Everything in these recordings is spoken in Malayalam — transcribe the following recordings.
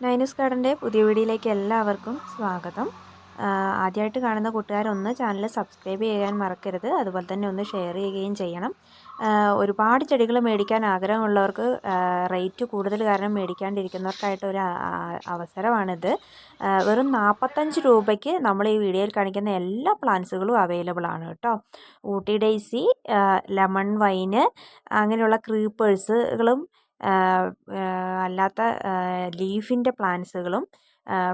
നൈനൂസ് ഗാർഡൻ്റെ പുതിയ വീഡിയോയിലേക്ക് എല്ലാവർക്കും സ്വാഗതം. ആദ്യമായിട്ട് കാണുന്ന കൂട്ടുകാരൊന്ന് ചാനൽ സബ്സ്ക്രൈബ് ചെയ്യാൻ മറക്കരുത്. അതുപോലെ തന്നെ ഒന്ന് ഷെയർ ചെയ്യുകയും ചെയ്യണം. ഒരുപാട് ചെടികൾ മേടിക്കാൻ ആഗ്രഹമുള്ളവർക്ക് റേറ്റ് കൂടുതൽ കാരണം മേടിക്കാണ്ടിരിക്കുന്നവർക്കായിട്ട് ഒരു അവസരമാണിത്. വെറും 45 രൂപയ്ക്ക് നമ്മൾ ഈ വീഡിയോയിൽ കാണിക്കുന്ന എല്ലാ പ്ലാന്റ്സുകളും അവൈലബിൾ ആണ് കേട്ടോ. ഊട്ടി ഡെയ്സി, ലെമൺ വൈന്, അങ്ങനെയുള്ള ക്രീപ്പേഴ്സുകളും അല്ലാത്ത ലീഫിൻ്റെ പ്ലാന്റ്സുകളും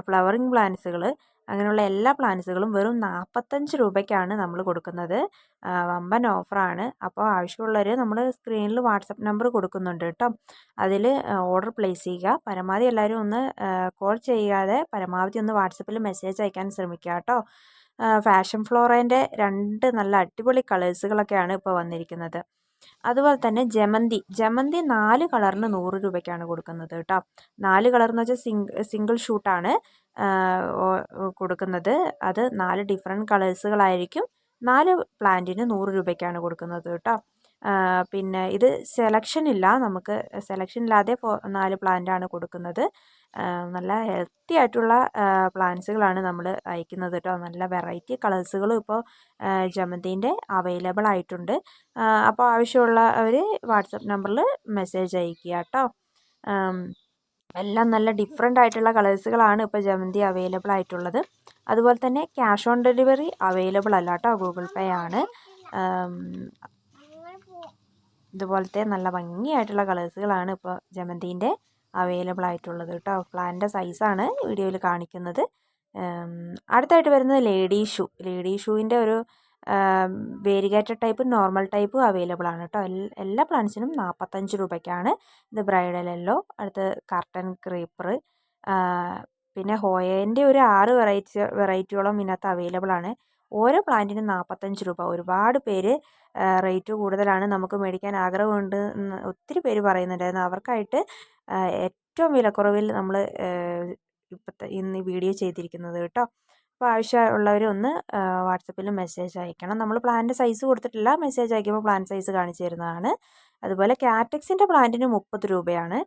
ഫ്ലവറിങ് പ്ലാന്റ്സുകൾ അങ്ങനെയുള്ള എല്ലാ പ്ലാന്റ്സുകളും വെറും 45 രൂപയ്ക്കാണ് നമ്മൾ കൊടുക്കുന്നത്. വമ്പൻ ഓഫറാണ്. അപ്പോൾ ആവശ്യമുള്ളവർ നമ്മൾ സ്ക്രീനിൽ വാട്സപ്പ് നമ്പർ കൊടുക്കുന്നുണ്ട് കേട്ടോ. അതിൽ ഓർഡർ പ്ലേസ് ചെയ്യുക. പരമാവധി എല്ലാവരും ഒന്ന് കോൾ ചെയ്യാതെ പരമാവധി ഒന്ന് വാട്സപ്പിൽ മെസ്സേജ് അയക്കാൻ ശ്രമിക്കുക കേട്ടോ. ഫാഷൻ ഫ്ലോറേൻ്റെ 2 നല്ല അടിപൊളി കളേഴ്സുകളൊക്കെയാണ് ഇപ്പോൾ വന്നിരിക്കുന്നത്. അതുപോലെ തന്നെ ജമന്തി 4 കളറിന് 100 രൂപയ്ക്കാണ് കൊടുക്കുന്നത് കേട്ടോ. 4 കളർ എന്ന് വെച്ചാൽ സിംഗിൾ ഷൂട്ടാണ് കൊടുക്കുന്നത്. അത് 4 ഡിഫറെൻറ്റ് കളേഴ്സുകളായിരിക്കും. 4 പ്ലാന്റിന് 100 രൂപയ്ക്കാണ് കൊടുക്കുന്നത് കേട്ടോ. പിന്നെ ഇത് സെലക്ഷൻ ഇല്ല, നമുക്ക് സെലക്ഷൻ ഇല്ലാതെ 4 പ്ലാന്റാണ് കൊടുക്കുന്നത്. നല്ല ഹെൽത്തി ആയിട്ടുള്ള പ്ലാന്റ്സുകളാണ് നമ്മൾ അയക്കുന്നത് കേട്ടോ. നല്ല വെറൈറ്റി കളേഴ്സുകളും ഇപ്പോൾ ജമന്തിൻ്റെ അവൈലബിൾ ആയിട്ടുണ്ട്. അപ്പോൾ ആവശ്യമുള്ളവർ വാട്സപ്പ് നമ്പറിൽ മെസ്സേജ് അയയ്ക്കുക കേട്ടോ. എല്ലാം നല്ല ഡിഫറെൻ്റ് ആയിട്ടുള്ള കളേഴ്സുകളാണ് ഇപ്പോൾ ജമന്തി അവൈലബിൾ ആയിട്ടുള്ളത്. അതുപോലെ തന്നെ ക്യാഷ് ഓൺ ഡെലിവറി അവൈലബിൾ അല്ല കേട്ടോ, ഗൂഗിൾ പേ ആണ്. ഇതുപോലത്തെ നല്ല ഭംഗിയായിട്ടുള്ള കളേഴ്സുകളാണ് ഇപ്പോൾ ജമന്തിൻ്റെ അവൈലബിൾ ആയിട്ടുള്ളത് കേട്ടോ. പ്ലാന്റിൻ്റെ സൈസാണ് വീഡിയോയിൽ കാണിക്കുന്നത്. അടുത്തായിട്ട് വരുന്നത് ലേഡി ഷൂവിൻ്റെ ഒരു variegated type, normal type available ആണ് കേട്ടോ. എല്ലാ പ്ലാന്റ്സിനും 45 രൂപയ്ക്കാണ്. ഇത് ബ്രൈഡൽ യെല്ലോ, അടുത്ത് കർട്ടൻ ക്രീപ്പർ, പിന്നെ ഹോയേൻ്റെ ഒരു 6 വെറൈറ്റിയോളം ഇതിനകത്ത് അവൈലബിൾ ആണ്. ഓരോ പ്ലാന്റിനും 45 രൂപ. ഒരുപാട് പേര് റേറ്റ് കൂടുതലാണ്, നമുക്ക് മേടിക്കാൻ ആഗ്രഹമുണ്ട് എന്ന് ഒത്തിരി പേര് പറയുന്നുണ്ടായിരുന്നു. അവർക്കായിട്ട് ഏറ്റവും വിലക്കുറവിൽ നമ്മൾ ഇന്ന് വീഡിയോ ചെയ്തിരിക്കുന്നത് കേട്ടോ. അപ്പോൾ ആവശ്യമുള്ളവർ ഒന്ന് വാട്സപ്പിൽ മെസ്സേജ് അയക്കണം. നമ്മൾ പ്ലാന്റ് സൈസ് കൊടുത്തിട്ടില്ല, മെസ്സേജ് അയക്കുമ്പോൾ പ്ലാന്റ് സൈസ് കാണിച്ചു തരുന്നതാണ്. അതുപോലെ കാറ്റക്സിൻ്റെ പ്ലാന്റിന് 30 രൂപയാണ്.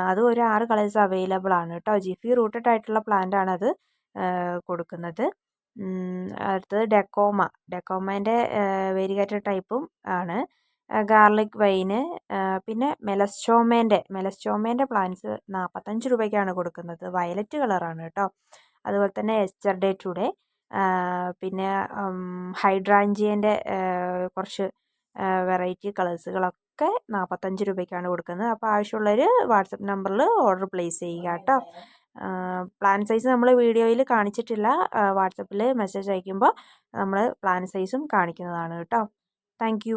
അതും ഒരു 6 കളേഴ്സ് അവൈലബിൾ ആണ് കേട്ടോ. ജിഫി റൂട്ടഡ് ആയിട്ടുള്ള പ്ലാന്റ് ആണ് അത് കൊടുക്കുന്നത്. അടുത്തത് ഡെക്കോമേൻ്റെ വേരിഗേറ്റഡ് ടൈപ്പും ആണ്. ഗാർലിക് വൈന്, പിന്നെ മെലസ്റ്റോമേൻ്റെ പ്ലാന്റ്സ് 45 രൂപയ്ക്കാണ് കൊടുക്കുന്നത്. വയലറ്റ് കളറാണ് കേട്ടോ. അതുപോലെ തന്നെ എസ്റ്റർഡേ ടുഡേ, പിന്നെ ഹൈഡ്രാഞ്ചിയൻ്റെ കുറച്ച് വെറൈറ്റി കളേഴ്സുകളൊക്കെ 45 രൂപയ്ക്കാണ് കൊടുക്കുന്നത്. അപ്പോൾ ആവശ്യമുള്ളവർ വാട്സപ്പ് നമ്പറിൽ ഓർഡർ പ്ലേസ് ചെയ്യുക കേട്ടോ. പ്ലാൻ സൈസ് നമ്മൾ വീഡിയോയിൽ കാണിച്ചിട്ടില്ല, വാട്സപ്പിൽ മെസ്സേജ് അയക്കുമ്പോൾ നമ്മൾ പ്ലാൻ സൈസും കാണിക്കുന്നതാണ് കേട്ടോ. താങ്ക്